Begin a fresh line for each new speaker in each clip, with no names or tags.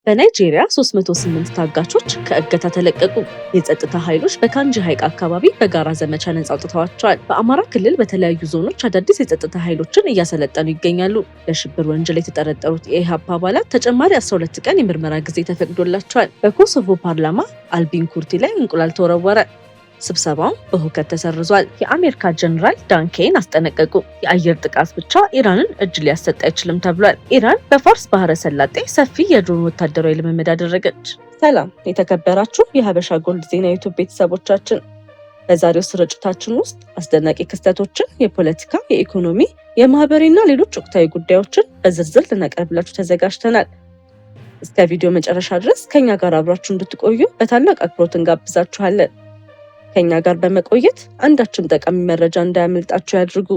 በናይጄሪያ 308 ታጋቾች ከእገታ ተለቀቁ። የጸጥታ ኃይሎች በካንጂ ሐይቅ አካባቢ በጋራ ዘመቻ ነጻ አውጥተዋቸዋል። በአማራ ክልል በተለያዩ ዞኖች አዳዲስ የጸጥታ ኃይሎችን እያሰለጠኑ ይገኛሉ። በሽብር ወንጀል የተጠረጠሩት የኢሃፓ አባላት ተጨማሪ 12 ቀን የምርመራ ጊዜ ተፈቅዶላቸዋል። በኮሶቮ ፓርላማ አልቢን ኩርቲ ላይ እንቁላል ተወረወረ። ስብሰባው በሁከት ተሰርዟል። የአሜሪካ ጀነራል ዳን ኬን አስጠነቀቁ። የአየር ጥቃት ብቻ ኢራንን እጅ ሊያሰጥ አይችልም ተብሏል። ኢራን በፋርስ ባህረ ሰላጤ ሰፊ የድሮን ወታደራዊ ልምምድ አደረገች። ሰላም የተከበራችሁ የሀበሻ ጎልድ ዜና ዩቲዩብ ቤተሰቦቻችን፣ በዛሬው ስርጭታችን ውስጥ አስደናቂ ክስተቶችን፣ የፖለቲካ፣ የኢኮኖሚ፣ የማህበራዊና ሌሎች ወቅታዊ ጉዳዮችን በዝርዝር ልናቀርብላችሁ ተዘጋጅተናል። እስከ ቪዲዮ መጨረሻ ድረስ ከኛ ጋር አብራችሁ እንድትቆዩ በታላቅ አክብሮት እንጋብዛችኋለን። ከኛ ጋር በመቆየት አንዳችም ጠቃሚ መረጃ እንዳያመልጣችሁ ያድርጉ።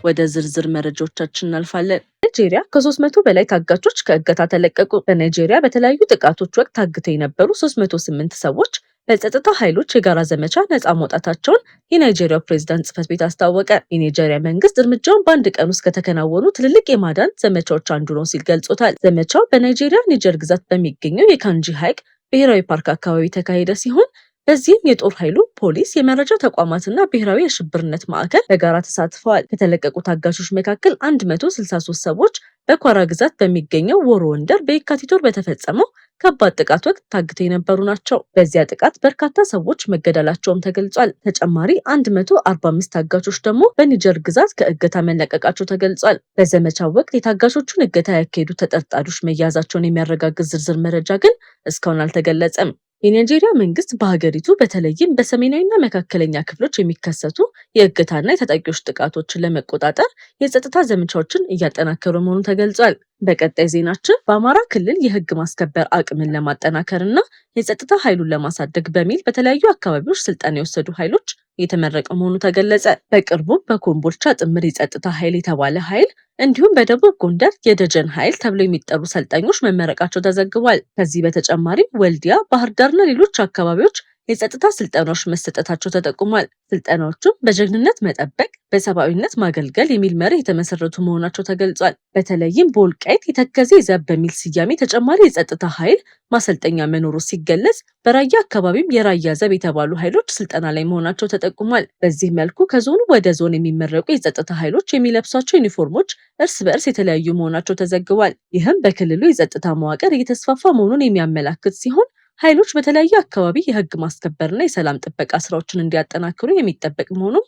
ወደ ዝርዝር መረጃዎቻችን እናልፋለን። ናይጄሪያ ከ300 በላይ ታጋቾች ከእገታ ተለቀቁ። በናይጄሪያ በተለያዩ ጥቃቶች ወቅት ታግተው የነበሩ 308 ሰዎች በጸጥታ ኃይሎች የጋራ ዘመቻ ነጻ መውጣታቸውን የናይጄሪያው ፕሬዝዳንት ጽሕፈት ቤት አስታወቀ። የናይጄሪያ መንግስት እርምጃውን በአንድ ቀን ውስጥ ከተከናወኑ ትልልቅ የማዳን ዘመቻዎች አንዱ ነው ሲል ገልጾታል። ዘመቻው በናይጄሪያ ኒጀር ግዛት በሚገኘው የካንጂ ሐይቅ ብሔራዊ ፓርክ አካባቢ የተካሄደ ሲሆን በዚህም የጦር ኃይሉ፣ ፖሊስ፣ የመረጃ ተቋማትና ብሔራዊ የሽብርነት ማዕከል በጋራ ተሳትፈዋል። ከተለቀቁ ታጋቾች መካከል 163 ሰዎች በኳራ ግዛት በሚገኘው ወሮ ወንደር በየካቲት ወር በተፈጸመው ከባድ ጥቃት ወቅት ታግተው የነበሩ ናቸው። በዚያ ጥቃት በርካታ ሰዎች መገደላቸውም ተገልጿል። ተጨማሪ 145 ታጋቾች ደግሞ በኒጀር ግዛት ከእገታ መለቀቃቸው ተገልጿል። በዘመቻው ወቅት የታጋቾቹን እገታ ያካሄዱ ተጠርጣሪዎች መያዛቸውን የሚያረጋግጥ ዝርዝር መረጃ ግን እስካሁን አልተገለጸም። የናይጄሪያ መንግስት በሀገሪቱ በተለይም በሰሜናዊና መካከለኛ ክፍሎች የሚከሰቱ የእገታና የተጠቂዎች ጥቃቶችን ለመቆጣጠር የጸጥታ ዘመቻዎችን እያጠናከሩ መሆኑ ተገልጿል። በቀጣይ ዜናችን በአማራ ክልል የህግ ማስከበር አቅምን ለማጠናከርና የጸጥታ ኃይሉን ለማሳደግ በሚል በተለያዩ አካባቢዎች ስልጠና የወሰዱ ኃይሎች እየተመረቀ መሆኑ ተገለጸ። በቅርቡ በኮምቦልቻ ጥምር የጸጥታ ኃይል የተባለ ኃይል እንዲሁም በደቡብ ጎንደር የደጀን ኃይል ተብለው የሚጠሩ ሰልጣኞች መመረቃቸው ተዘግቧል። ከዚህ በተጨማሪም ወልዲያ፣ ባህር ዳርና ሌሎች አካባቢዎች የጸጥታ ስልጠናዎች መሰጠታቸው ተጠቁሟል። ስልጠናዎቹም በጀግንነት መጠበቅ፣ በሰብአዊነት ማገልገል የሚል መርህ የተመሰረቱ መሆናቸው ተገልጿል። በተለይም በወልቃይት የተከዜ ዘብ በሚል ስያሜ ተጨማሪ የጸጥታ ኃይል ማሰልጠኛ መኖሩ ሲገለጽ፣ በራያ አካባቢም የራያ ዘብ የተባሉ ኃይሎች ስልጠና ላይ መሆናቸው ተጠቁሟል። በዚህ መልኩ ከዞኑ ወደ ዞን የሚመረቁ የጸጥታ ኃይሎች የሚለብሷቸው ዩኒፎርሞች እርስ በእርስ የተለያዩ መሆናቸው ተዘግቧል። ይህም በክልሉ የጸጥታ መዋቅር እየተስፋፋ መሆኑን የሚያመላክት ሲሆን ኃይሎች በተለያየ አካባቢ የህግ ማስከበርና የሰላም ጥበቃ ስራዎችን እንዲያጠናክሩ የሚጠበቅ መሆኑን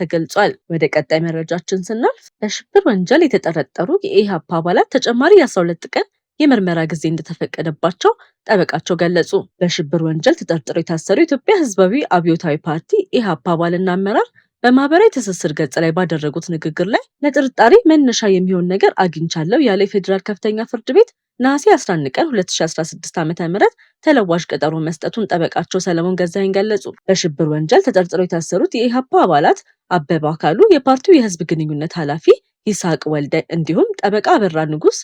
ተገልጿል። ወደ ቀጣይ መረጃችን ስናልፍ በሽብር ወንጀል የተጠረጠሩ የኢሃፓ አባላት ተጨማሪ የ12 ቀን የምርመራ ጊዜ እንደተፈቀደባቸው ጠበቃቸው ገለጹ። በሽብር ወንጀል ተጠርጥረው የታሰሩ የኢትዮጵያ ህዝባዊ አብዮታዊ ፓርቲ ኢሃፓ አባልና አመራር በማህበራዊ ትስስር ገጽ ላይ ባደረጉት ንግግር ላይ ለጥርጣሬ መነሻ የሚሆን ነገር አግኝቻለሁ ያለ የፌዴራል ከፍተኛ ፍርድ ቤት ነሐሴ 11 ቀን 2016 ዓ.ም ተለዋጭ ቀጠሮ መስጠቱን ጠበቃቸው ሰለሞን ገዛኸኝ ገለጹ። በሽብር ወንጀል ተጠርጥረው የታሰሩት የኢሃፓ አባላት አበባ አካሉ፣ የፓርቲው የህዝብ ግንኙነት ኃላፊ ይስሐቅ ወልደ እንዲሁም ጠበቃ አበራ ንጉስ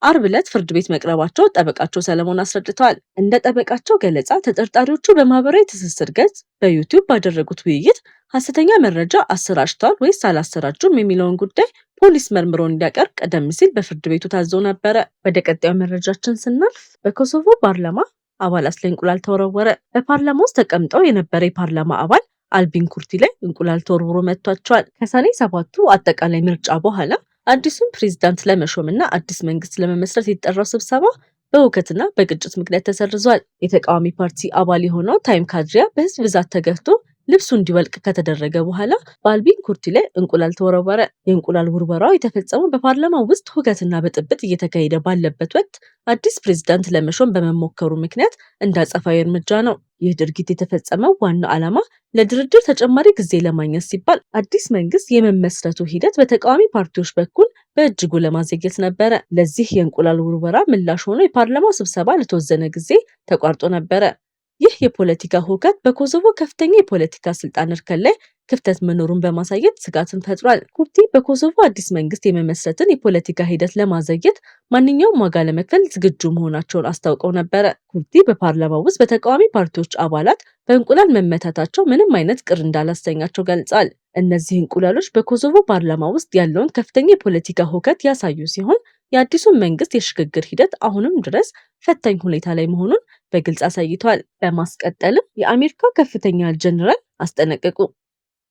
አርብ ዕለት ፍርድ ቤት መቅረባቸው ጠበቃቸው ሰለሞን አስረድተዋል። እንደ ጠበቃቸው ገለጻ ተጠርጣሪዎቹ በማህበራዊ ትስስር ገጽ በዩቲዩብ ባደረጉት ውይይት ሐሰተኛ መረጃ አሰራጭተዋል ወይስ አላሰራጩም የሚለውን ጉዳይ ፖሊስ መርምሮ እንዲያቀርብ ቀደም ሲል በፍርድ ቤቱ ታዞ ነበረ። ወደ ቀጣዩ መረጃችን ስናልፍ በኮሶቮ ፓርላማ አባላት ላይ እንቁላል ተወረወረ። በፓርላማ ውስጥ ተቀምጠው የነበረ የፓርላማ አባል አልቢን ኩርቲ ላይ እንቁላል ተወርውሮ መጥቷቸዋል። ከሰኔ 7ቱ አጠቃላይ ምርጫ በኋላ አዲሱን ፕሬዝዳንት ለመሾምና አዲስ መንግስት ለመመስረት የተጠራው ስብሰባ በሁከትና በግጭት ምክንያት ተሰርዟል። የተቃዋሚ ፓርቲ አባል የሆነው ታይም ካድሪያ በህዝብ ብዛት ተገፍቶ ልብሱ እንዲወልቅ ከተደረገ በኋላ በአልቢን ኩርቲ ላይ እንቁላል ተወረወረ። የእንቁላል ውርወራው የተፈጸመው በፓርላማው ውስጥ ሁከትና ብጥብጥ እየተካሄደ ባለበት ወቅት አዲስ ፕሬዝዳንት ለመሾም በመሞከሩ ምክንያት እንዳጸፋዊ እርምጃ ነው። ይህ ድርጊት የተፈጸመው ዋና ዓላማ ለድርድር ተጨማሪ ጊዜ ለማግኘት ሲባል አዲስ መንግስት የመመስረቱ ሂደት በተቃዋሚ ፓርቲዎች በኩል በእጅጉ ለማዘግየት ነበረ። ለዚህ የእንቁላል ውርወራ ምላሽ ሆኖ የፓርላማው ስብሰባ ለተወሰነ ጊዜ ተቋርጦ ነበረ። ይህ የፖለቲካ ሁከት በኮሶቮ ከፍተኛ የፖለቲካ ስልጣን እርከን ላይ ክፍተት መኖሩን በማሳየት ስጋትን ፈጥሯል። ኩርቲ በኮሶቮ አዲስ መንግስት የመመስረትን የፖለቲካ ሂደት ለማዘግየት ማንኛውም ዋጋ ለመክፈል ዝግጁ መሆናቸውን አስታውቀው ነበረ። ኩርቲ በፓርላማው ውስጥ በተቃዋሚ ፓርቲዎች አባላት በእንቁላል መመታታቸው ምንም አይነት ቅር እንዳላሰኛቸው ገልጿል። እነዚህ እንቁላሎች በኮሶቮ ፓርላማ ውስጥ ያለውን ከፍተኛ የፖለቲካ ሁከት ያሳዩ ሲሆን የአዲሱን መንግስት የሽግግር ሂደት አሁንም ድረስ ፈታኝ ሁኔታ ላይ መሆኑን በግልጽ አሳይቷል። በማስቀጠልም የአሜሪካ ከፍተኛ ጀነራል አስጠነቀቁ።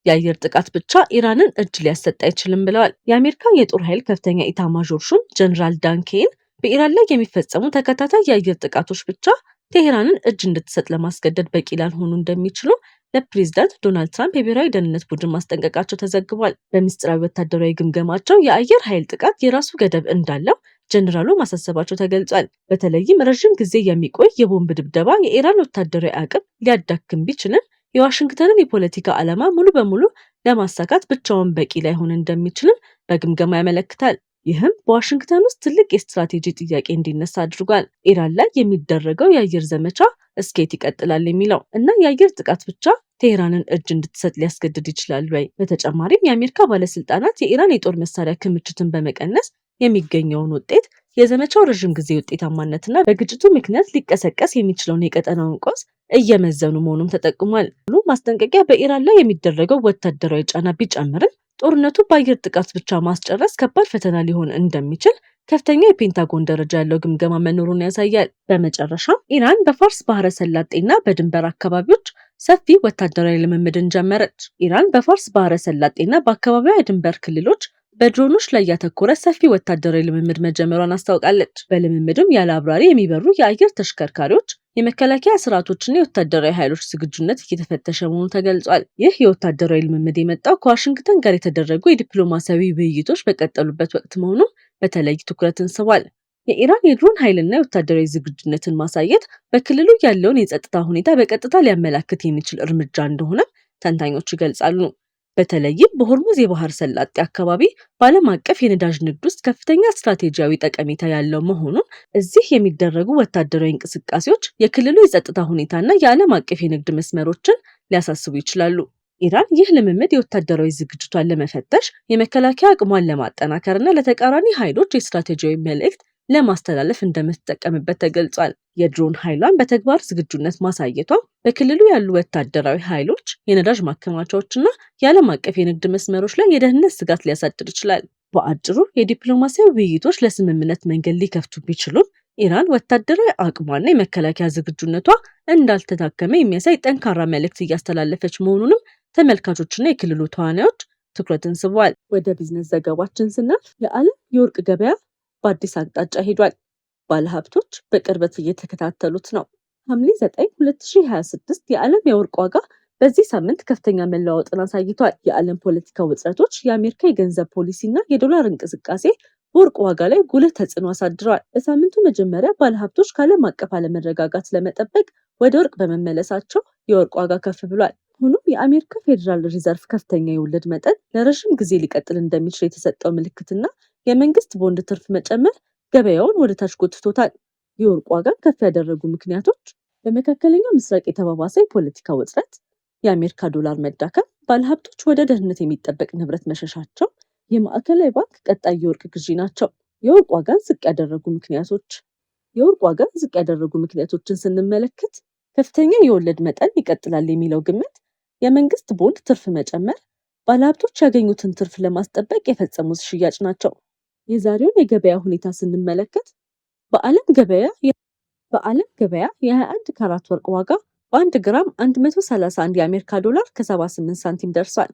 የአየር ጥቃት ብቻ ኢራንን እጅ ሊያሰጥ አይችልም ብለዋል። የአሜሪካ የጦር ኃይል ከፍተኛ ኢታማዦር ሹም ጀነራል ዳን ኬን በኢራን ላይ የሚፈጸሙ ተከታታይ የአየር ጥቃቶች ብቻ ቴሄራንን እጅ እንድትሰጥ ለማስገደድ በቂ ላልሆኑ እንደሚችሉ ለፕሬዝዳንት ዶናልድ ትራምፕ የብሔራዊ ደህንነት ቡድን ማስጠንቀቃቸው ተዘግቧል። በምስጢራዊ ወታደራዊ ግምገማቸው የአየር ኃይል ጥቃት የራሱ ገደብ እንዳለው ጀነራሉ ማሳሰባቸው ተገልጿል። በተለይም ረዥም ጊዜ የሚቆይ የቦምብ ድብደባ የኢራን ወታደራዊ አቅም ሊያዳክም ቢችልም የዋሽንግተንን የፖለቲካ ዓላማ ሙሉ በሙሉ ለማሳካት ብቻውን በቂ ላይሆን እንደሚችልም በግምገማ ያመለክታል። ይህም በዋሽንግተን ውስጥ ትልቅ የስትራቴጂ ጥያቄ እንዲነሳ አድርጓል። ኢራን ላይ የሚደረገው የአየር ዘመቻ እስኬት ይቀጥላል የሚለው እና የአየር ጥቃት ብቻ ቴሄራንን እጅ እንድትሰጥ ሊያስገድድ ይችላል ወይ? በተጨማሪም የአሜሪካ ባለስልጣናት የኢራን የጦር መሳሪያ ክምችትን በመቀነስ የሚገኘውን ውጤት፣ የዘመቻው ረዥም ጊዜ ውጤታማነትና በግጭቱ ምክንያት ሊቀሰቀስ የሚችለውን የቀጠናውን ቀውስ እየመዘኑ መሆኑም ተጠቅሟል። ማስጠንቀቂያ በኢራን ላይ የሚደረገው ወታደራዊ ጫና ቢጨምርም ጦርነቱ በአየር ጥቃት ብቻ ማስጨረስ ከባድ ፈተና ሊሆን እንደሚችል ከፍተኛ የፔንታጎን ደረጃ ያለው ግምገማ መኖሩን ያሳያል። በመጨረሻም ኢራን በፋርስ ባህረ ሰላጤና በድንበር አካባቢዎች ሰፊ ወታደራዊ ልምምድን ጀመረች። ኢራን በፋርስ ባህረ ሰላጤና በአካባቢዋ የድንበር ክልሎች በድሮኖች ላይ ያተኮረ ሰፊ ወታደራዊ ልምምድ መጀመሯን አስታውቃለች። በልምምድም ያለ አብራሪ የሚበሩ የአየር ተሽከርካሪዎች፣ የመከላከያ ስርዓቶችና የወታደራዊ ኃይሎች ዝግጁነት እየተፈተሸ መሆኑ ተገልጿል። ይህ የወታደራዊ ልምምድ የመጣው ከዋሽንግተን ጋር የተደረጉ የዲፕሎማሲያዊ ውይይቶች በቀጠሉበት ወቅት መሆኑ በተለይ ትኩረትን ስቧል። የኢራን የድሮን ኃይልና የወታደራዊ ዝግጁነትን ማሳየት በክልሉ ያለውን የጸጥታ ሁኔታ በቀጥታ ሊያመላክት የሚችል እርምጃ እንደሆነ ተንታኞች ይገልጻሉ። በተለይም በሆርሙዝ የባህር ሰላጤ አካባቢ በዓለም አቀፍ የነዳጅ ንግድ ውስጥ ከፍተኛ ስትራቴጂያዊ ጠቀሜታ ያለው መሆኑን እዚህ የሚደረጉ ወታደራዊ እንቅስቃሴዎች የክልሉ የጸጥታ ሁኔታና የዓለም አቀፍ የንግድ መስመሮችን ሊያሳስቡ ይችላሉ። ኢራን ይህ ልምምድ የወታደራዊ ዝግጅቷን ለመፈተሽ፣ የመከላከያ አቅሟን ለማጠናከርና ለተቃራኒ ኃይሎች የስትራቴጂያዊ መልእክት ለማስተላለፍ እንደምትጠቀምበት ተገልጿል። የድሮን ኃይሏን በተግባር ዝግጁነት ማሳየቷ በክልሉ ያሉ ወታደራዊ ኃይሎች፣ የነዳጅ ማከማቻዎችና የዓለም አቀፍ የንግድ መስመሮች ላይ የደህንነት ስጋት ሊያሳድር ይችላል። በአጭሩ የዲፕሎማሲያዊ ውይይቶች ለስምምነት መንገድ ሊከፍቱ ቢችሉም ኢራን ወታደራዊ አቅሟና የመከላከያ ዝግጁነቷ እንዳልተዳከመ የሚያሳይ ጠንካራ መልእክት እያስተላለፈች መሆኑንም ተመልካቾችና የክልሉ ተዋናዮች ትኩረትን ስቧል። ወደ ቢዝነስ ዘገባችን ስናልፍ የዓለም የወርቅ ገበያ በአዲስ አቅጣጫ ሄዷል። ባለሀብቶች በቅርበት እየተከታተሉት ነው። ሐምሌ 9 2026 የዓለም የወርቅ ዋጋ በዚህ ሳምንት ከፍተኛ መለዋወጥን አሳይቷል። የዓለም ፖለቲካ ውጥረቶች፣ የአሜሪካ የገንዘብ ፖሊሲና የዶላር እንቅስቃሴ በወርቅ ዋጋ ላይ ጉልህ ተጽዕኖ አሳድረዋል። በሳምንቱ መጀመሪያ ባለሀብቶች ከዓለም አቀፍ አለመረጋጋት ለመጠበቅ ወደ ወርቅ በመመለሳቸው የወርቅ ዋጋ ከፍ ብሏል። ሆኖም የአሜሪካ ፌዴራል ሪዘርቭ ከፍተኛ የወለድ መጠን ለረዥም ጊዜ ሊቀጥል እንደሚችል የተሰጠው ምልክትና የመንግስት ቦንድ ትርፍ መጨመር ገበያውን ወደ ታች ጎትቶታል። የወርቅ ዋጋን ከፍ ያደረጉ ምክንያቶች በመካከለኛው ምስራቅ የተባባሰ የፖለቲካ ውጥረት፣ የአሜሪካ ዶላር መዳከም፣ ባለሀብቶች ወደ ደህንነት የሚጠበቅ ንብረት መሸሻቸው፣ የማዕከላዊ ባንክ ቀጣይ የወርቅ ግዢ ናቸው። የወርቅ ዋጋን ዝቅ ያደረጉ ምክንያቶችን ስንመለከት ከፍተኛ የወለድ መጠን ይቀጥላል የሚለው ግምት፣ የመንግስት ቦንድ ትርፍ መጨመር፣ ባለሀብቶች ያገኙትን ትርፍ ለማስጠበቅ የፈጸሙት ሽያጭ ናቸው። የዛሬውን የገበያ ሁኔታ ስንመለከት በዓለም ገበያ የ21 ካራት ወርቅ ዋጋ በ1 ግራም 131 የአሜሪካ ዶላር ከ78 ሳንቲም ደርሷል።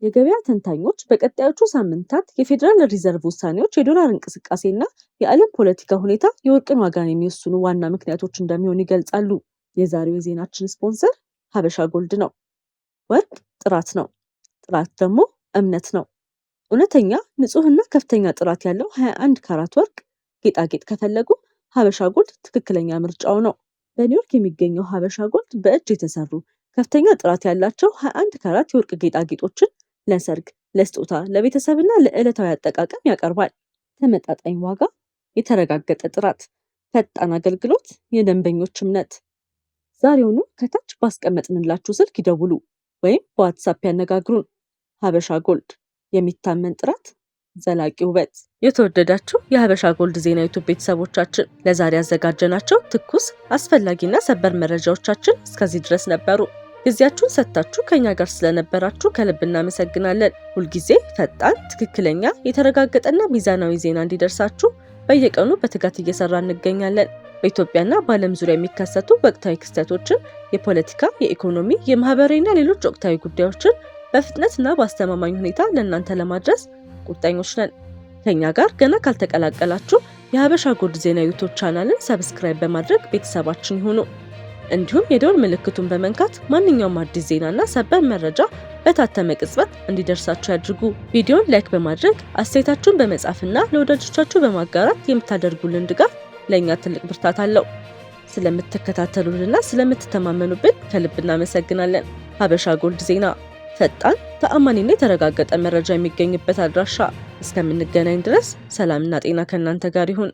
የገበያ ተንታኞች በቀጣዮቹ ሳምንታት የፌዴራል ሪዘርቭ ውሳኔዎች፣ የዶላር እንቅስቃሴና የዓለም ፖለቲካ ሁኔታ የወርቅን ዋጋን የሚወስኑ ዋና ምክንያቶች እንደሚሆኑ ይገልጻሉ። የዛሬው የዜናችን ስፖንሰር ሀበሻ ጎልድ ነው። ወርቅ ጥራት ነው፣ ጥራት ደግሞ እምነት ነው። እውነተኛ ንጹህና ከፍተኛ ጥራት ያለው 21 ካራት ወርቅ ጌጣጌጥ ከፈለጉ ሀበሻ ጎልድ ትክክለኛ ምርጫው ነው። በኒውዮርክ የሚገኘው ሀበሻ ጎልድ በእጅ የተሰሩ ከፍተኛ ጥራት ያላቸው 21 ካራት የወርቅ ጌጣጌጦችን ለሰርግ፣ ለስጦታ፣ ለቤተሰብና ለዕለታዊ አጠቃቀም ያቀርባል። ተመጣጣኝ ዋጋ፣ የተረጋገጠ ጥራት፣ ፈጣን አገልግሎት፣ የደንበኞች እምነት። ዛሬውኑ ከታች ባስቀመጥንላችሁ ስልክ ይደውሉ ወይም በዋትሳፕ ያነጋግሩን። ሀበሻ ጎልድ፣ የሚታመን ጥራት፣ ዘላቂ ውበት። የተወደዳችሁ የሀበሻ ጎልድ ዜና ዩቲዩብ ቤተሰቦቻችን ለዛሬ ያዘጋጀናቸው ትኩስ አስፈላጊና ሰበር መረጃዎቻችን እስከዚህ ድረስ ነበሩ። ጊዜያችሁን ሰጥታችሁ ከኛ ጋር ስለነበራችሁ ከልብ እናመሰግናለን። ሁልጊዜ ፈጣን፣ ትክክለኛ፣ የተረጋገጠና ሚዛናዊ ዜና እንዲደርሳችሁ በየቀኑ በትጋት እየሰራ እንገኛለን። በኢትዮጵያና በዓለም ዙሪያ የሚከሰቱ ወቅታዊ ክስተቶችን፣ የፖለቲካ፣ የኢኮኖሚ፣ የማህበራዊና ሌሎች ወቅታዊ ጉዳዮችን በፍጥነትና በአስተማማኝ ሁኔታ ለእናንተ ለማድረስ ቁርጠኞች ነን። ከኛ ጋር ገና ካልተቀላቀላችሁ የሀበሻ ጎልድ ዜና ዩቲዩብ ቻናልን ሰብስክራይብ በማድረግ ቤተሰባችን ይሁኑ። እንዲሁም የደወል ምልክቱን በመንካት ማንኛውም አዲስ ዜናና ሰበር መረጃ በታተመ ቅጽበት እንዲደርሳችሁ ያድርጉ። ቪዲዮን ላይክ በማድረግ አስተያየታችሁን በመጻፍና ለወዳጆቻችሁ በማጋራት የምታደርጉልን ድጋፍ ለእኛ ትልቅ ብርታት አለው። ስለምትከታተሉንና ስለምትተማመኑብን ከልብ እናመሰግናለን። ሀበሻ ጎልድ ዜና፣ ፈጣን፣ ተአማኒና የተረጋገጠ መረጃ የሚገኝበት አድራሻ። እስከምንገናኝ ድረስ ሰላምና ጤና ከእናንተ ጋር ይሁን።